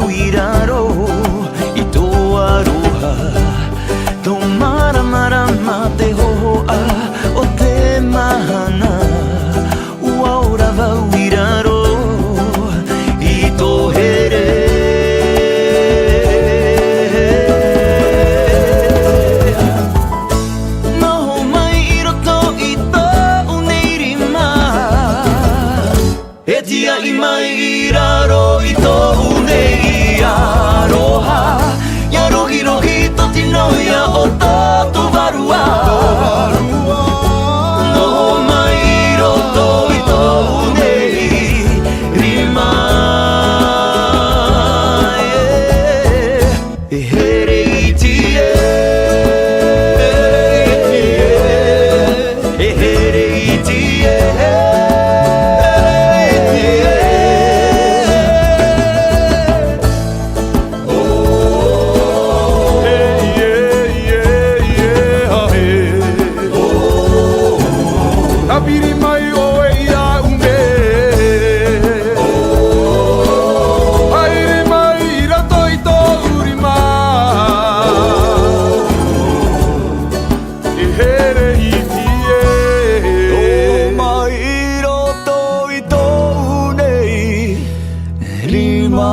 wiraro ito aroha tomara maramate hoa o te mahana ora va wiraro ito here no mai iro to ito uneirima etia imai iraro ito unei aroha yarohi rohi to tinoia o to varua no mai iro to ito unei rima Ehereitie Ehereitie Abiri mai o eira unge Aire mai rato i to urima Ehere itie O mai roto i tō nei rima